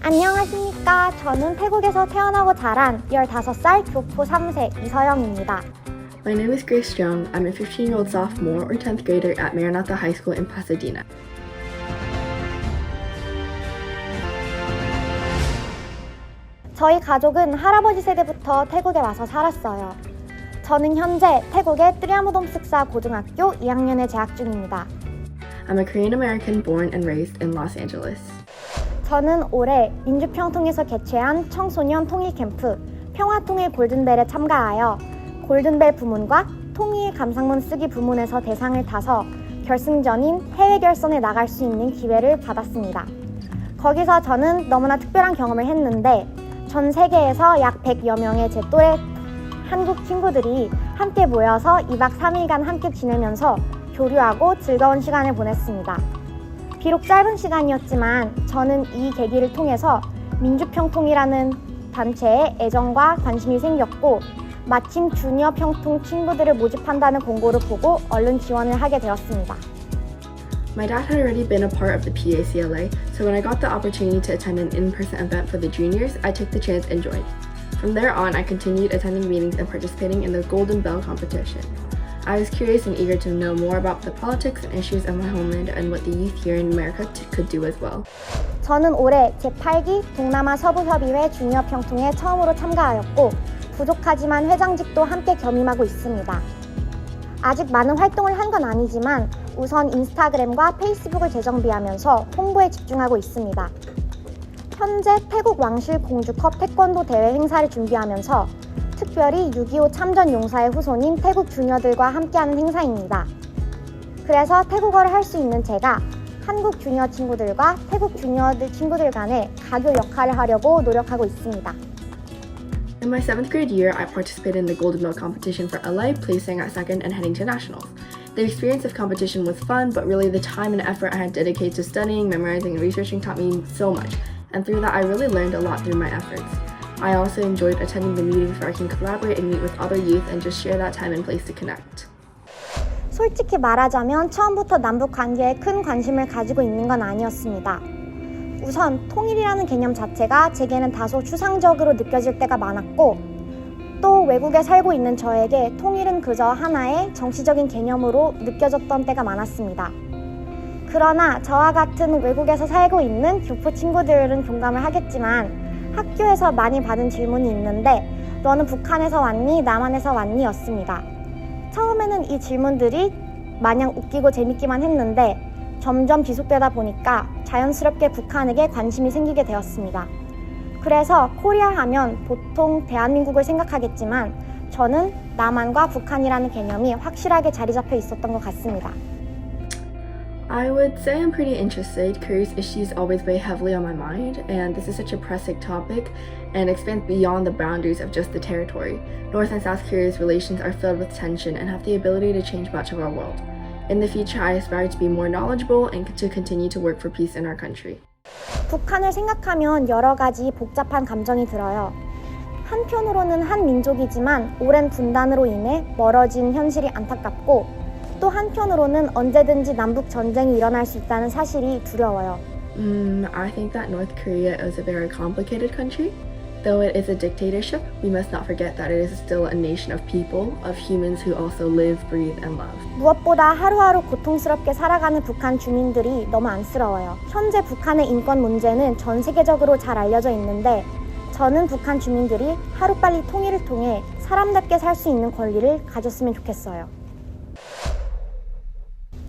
안녕하십니까. 저는 태국에서 태어나고 자란 15살 교포 3세 이서영입니다. My name is Grace Jung. I'm a 15-year-old sophomore or 10th grader at Maranatha High School in Pasadena. 저희 가족은 할아버지 세대부터 태국에 와서 살았어요. 저는 현재 태국의 뜨리아무돔스사 고등학교 2학년에 재학 중입니다. I'm a Korean American born and raised in Los Angeles. 저는 올해 민주평통에서 개최한 청소년 통일 캠프 평화통일 골든벨에 참가하여 골든벨 부문과 통일 감상문 쓰기 부문에서 대상을 타서 결승전인 해외 결선에 나갈 수 있는 기회를 받았습니다. 거기서 저는 너무나 특별한 경험을 했는데 전 세계에서 약 100여 명의 제 또래 한국 친구들이 함께 모여서 2박 3일간 함께 지내면서 교류하고 즐거운 시간을 보냈습니다. 비록 짧은 시간이었지만 저는 이 계기를 통해서 민주평통이라는 단체에 애정과 관심이 생겼고 마침 주니어 평통 친구들을 모집한다는 공고를 보고 얼른 지원을 하게 되었습니다. My dad had already been a part of the PACLA, so when I got the opportunity to attend an in-person event for the juniors, I took the chance and joined. From there on, I continued attending meetings and participating in the Golden Bell competition. I was curious and eager to know more about the politics and issues of my homeland and what the youth here in America could do as well. 저는 올해 제8기 동남아 서부협의회 주니어 평통에 처음으로 참가하였고 부족하지만 회장직도 함께 겸임하고 있습니다. 아직 많은 활동을 한 건 아니지만 우선 인스타그램과 페이스북을 재정비하면서 홍보에 집중하고 있습니다. 현재 태국 왕실 공주컵 태권도 대회 행사를 준비하면서 특별히 6.25 참전 용사의 후손인 태국 주니어들과 함께하는 행사입니다. 그래서 태국어를 할 수 있는 제가 한국 주니어 친구들과 태국 주니어들 친구들 간의 가교 역할을 하려고 노력하고 있습니다. In my 7th grade year, I participated in the Golden Bell competition for LA, placing at second and heading to nationals. The experience of competition was fun, but really the time and effort I had dedicated to studying, memorizing, and researching taught me so much. And through that, I really learned a lot through my efforts. I also enjoyed attending the meetings where I can collaborate and meet with other youth and just share that time and place to connect. 솔직히 말하자면 처음부터 남북 관계에 큰 관심을 가지고 있는 건 아니었습니다. 우선 통일이라는 개념 자체가 제게는 다소 추상적으로 느껴질 때가 많았고 또 외국에 살고 있는 저에게 통일은 그저 하나의 정치적인 개념으로 느껴졌던 때가 많았습니다. 그러나 저와 같은 외국에서 살고 있는 교포 친구들은 공감을 하겠지만 학교에서 많이 받은 질문이 있는데 너는 북한에서 왔니? 남한에서 왔니? 였습니다. 처음에는 이 질문들이 마냥 웃기고 재밌기만 했는데 점점 지속되다 보니까 자연스럽게 북한에게 관심이 생기게 되었습니다. 그래서 코리아 하면 보통 대한민국을 생각하겠지만 저는 남한과 북한이라는 개념이 확실하게 자리 잡혀 있었던 것 같습니다. I would say I'm pretty interested. Korea's issues always weigh heavily on my mind, and this is such a pressing topic and expands beyond the boundaries of just the territory. North and South Korea's relations are filled with tension and have the ability to change much of our world. In the future, I aspire to be more knowledgeable and to continue to work for peace in our country. 북한을 생각하면 여러 가지 복잡한 감정이 들어요. 한편으로는 한 민족이지만 오랜 분단으로 인해 멀어진 현실이 안타깝고 또 한편으로는 언제든지 남북 전쟁이 일어날 수 있다는 사실이 두려워요. I think that North Korea is a very complicated country. Though it is a dictatorship, we must not forget that it is still a nation of people, of humans who also live, breathe, and love. 무엇보다 하루하루 고통스럽게 살아가는 북한 주민들이 너무 안쓰러워요. 현재 북한의 인권 문제는 전 세계적으로 잘 알려져 있는데 저는 북한 주민들이 하루빨리 통일을 통해 사람답게 살 수 있는 권리를 가졌으면 좋겠어요.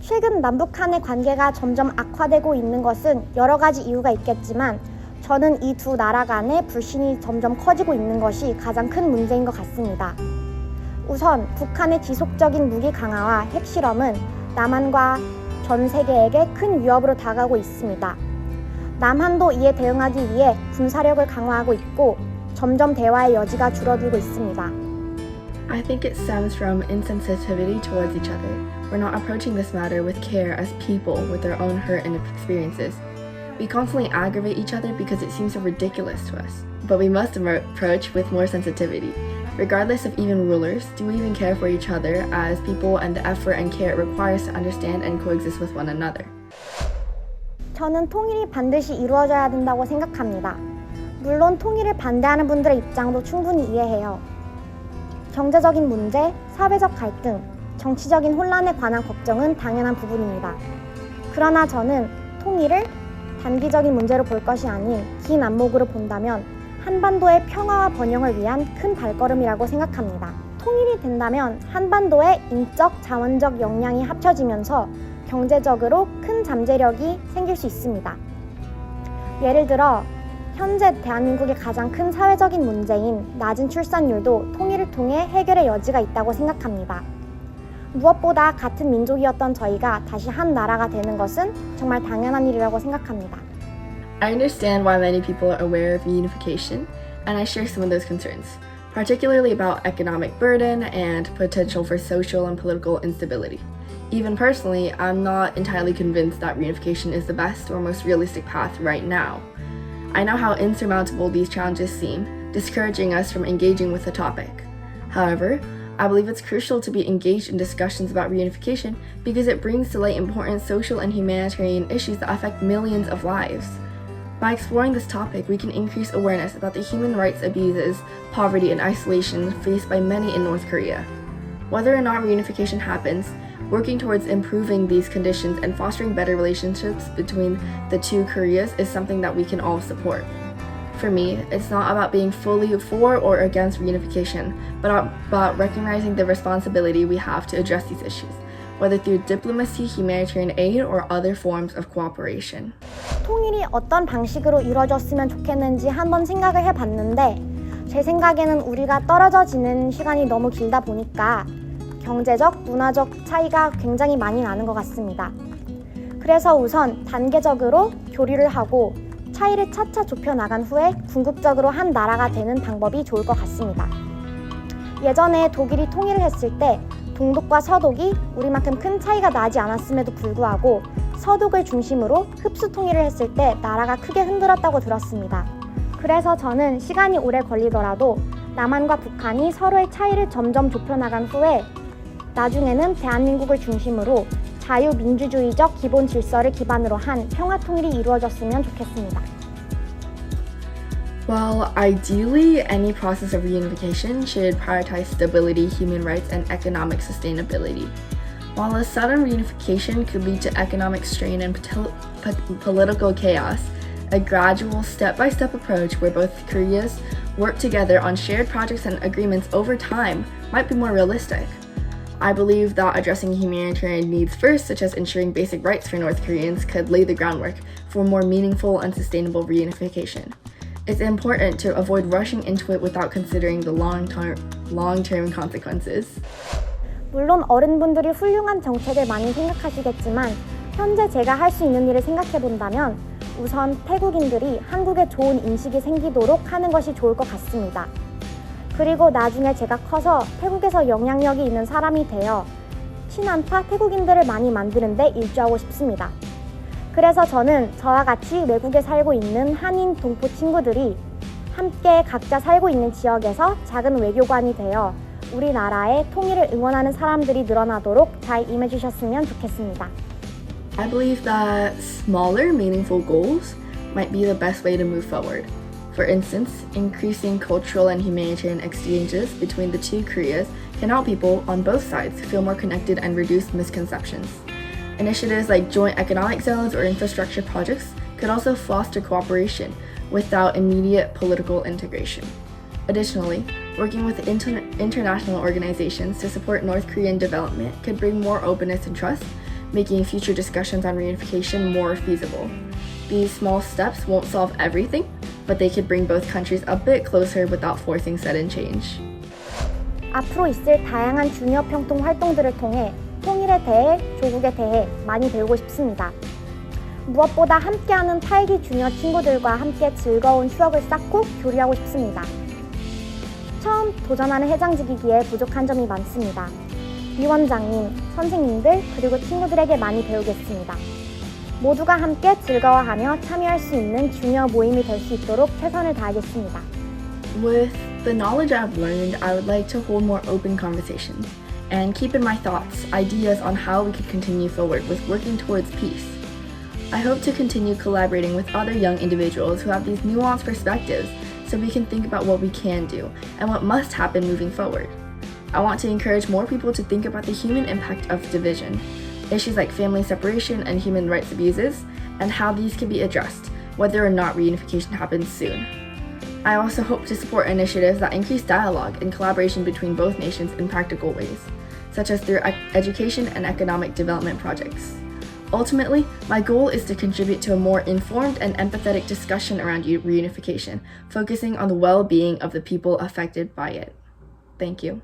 최근 남북 간의 관계가 점점 악화되고 있는 것은 여러 가지 이유가 있겠지만 저는 이 두 나라 간의 불신이 점점 커지고 있는 것이 가장 큰 문제인 것 같습니다. 우선 북한의 지속적인 무기 강화와 핵실험은 남한과 전 세계에게 큰 위협으로 다가오고 있습니다. 남한도 이에 대응하기 위해 군사력을 강화하고 있고 점점 대화의 여지가 줄어들고 있습니다. I think it stems from insensitivity towards each other. We're not approaching this matter with care as people with their own hurt and experiences. We constantly aggravate each other because it seems so ridiculous to us. But we must approach with more sensitivity. Regardless of even rulers, do we even care for each other as people and the effort and care it requires to understand and coexist with one another? 저는 통일이 반드시 이루어져야 된다고 생각합니다. 물론 통일을 반대하는 분들의 입장도 충분히 이해해요. 경제적인 문제, 사회적 갈등, 정치적인 혼란에 관한 걱정은 당연한 부분입니다. 그러나 저는 통일을 단기적인 문제로 볼 것이 아닌 긴 안목으로 본다면 한반도의 평화와 번영을 위한 큰 발걸음이라고 생각합니다. 통일이 된다면 한반도의 인적, 자원적 역량이 합쳐지면서 경제적으로 큰 잠재력이 생길 수 있습니다. 예를 들어 현재 대한민국의 가장 큰 사회적인 문제인 낮은 출산율도 통일을 통해 해결의 여지가 있다고 생각합니다. 무엇보다 같은 민족이었던 저희가 다시 한 나라가 되는 것은 정말 당연한 일이라고 생각합니다. I understand why many people are aware of reunification, and I share some of those concerns, particularly about economic burden and potential for social and political instability. Even personally, I'm not entirely convinced that reunification is the best or most realistic path right now. I know how insurmountable these challenges seem, discouraging us from engaging with the topic. However, I believe it's crucial to be engaged in discussions about reunification because it brings to light important social and humanitarian issues that affect millions of lives. By exploring this topic, we can increase awareness about the human rights abuses, poverty, and isolation faced by many in North Korea. Whether or not reunification happens, working towards improving these conditions and fostering better relationships between the two Koreas is something that we can all support. For me, it's not about being fully for or against reunification, but about recognizing the responsibility we have to address these issues, whether through diplomacy, humanitarian aid, or other forms of cooperation. 통일이 어떤 방식으로 이루어졌으면 좋겠는지 한번 생각을 해봤는데 제 생각에는 우리가 떨어져 지는 시간이 너무 길다 보니까 경제적, 문화적 차이가 굉장히 많이 나는 것 같습니다. 그래서 우선 단계적으로 교류를 하고 차이를 차차 좁혀나간 후에 궁극적으로 한 나라가 되는 방법이 좋을 것 같습니다. 예전에 독일이 통일을 했을 때 동독과 서독이 우리만큼 큰 차이가 나지 않았음에도 불구하고 서독을 중심으로 흡수 통일을 했을 때 나라가 크게 흔들었다고 들었습니다. 그래서 저는 시간이 오래 걸리더라도 남한과 북한이 서로의 차이를 점점 좁혀나간 후에 나중에는 대한민국을 중심으로 자유민주주의적 기본 질서를 기반으로 한 평화 통일이 이루어졌으면 좋겠습니다. Well, ideally, any process of reunification should prioritize stability, human rights, and economic sustainability. While a sudden reunification could lead to economic strain and political chaos, a gradual, step-by-step approach where both Koreas work together on shared projects and agreements over time might be more realistic. I believe that addressing humanitarian needs first, such as ensuring basic rights for North Koreans, could lay the groundwork for more meaningful and sustainable reunification. It's important to avoid rushing into it without considering the long-term consequences. 물론 어른분들이 훌륭한 정책을 많이 생각하시겠지만 현재 제가 할 수 있는 일을 생각해 본다면 우선 태국인들이 한국에 좋은 인식이 생기도록 하는 것이 좋을 것 같습니다. 그리고 나중에 제가 커서 태국에서 영향력이 있는 사람이 되어 친한파 태국인들을 많이 만드는 데 일조하고 싶습니다. 그래서 저는 저와 같이 외국에 살고 있는 한인 동포 친구들이 함께 각자 살고 있는 지역에서 작은 외교관이 되어 우리나라의 통일을 응원하는 사람들이 늘어나도록 잘 임해주셨으면 좋겠습니다. I believe that smaller, meaningful goals might be the best way to move forward. For instance, increasing cultural and humanitarian exchanges between the two Koreas can help people on both sides feel more connected and reduce misconceptions. Initiatives like joint economic zones or infrastructure projects could also foster cooperation without immediate political integration. Additionally, working with international organizations to support North Korean development could bring more openness and trust, making future discussions on reunification more feasible. These small steps won't solve everything, but they could bring both countries a bit closer without forcing sudden change. 앞으로 있을 다양한 주니어 평통 활동들을 통해 통일에 대해, 조국에 대해 많이 배우고 싶습니다. 무엇보다 함께하는 8기 주니어 친구들과 함께 즐거운 추억을 쌓고 교류하고 싶습니다. 처음 도전하는 회장직이기에 부족한 점이 많습니다. 위원장님, 선생님들, 그리고 친구들에게 많이 배우겠습니다. 모두가 함께 즐거워하며 참여할 수 있는 주니어 모임이 될 수 있도록 최선을 다하겠습니다. With the knowledge I've learned, I would like to hold more open conversations and keep in my thoughts ideas on how we could continue forward with working towards peace. I hope to continue collaborating with other young individuals who have these nuanced perspectives so we can think about what we can do and what must happen moving forward. I want to encourage more people to think about the human impact of division, issues like family separation and human rights abuses, and how these can be addressed, whether or not reunification happens soon. I also hope to support initiatives that increase dialogue and collaboration between both nations in practical ways, such as through education and economic development projects. Ultimately, my goal is to contribute to a more informed and empathetic discussion around reunification, focusing on the well-being of the people affected by it. Thank you.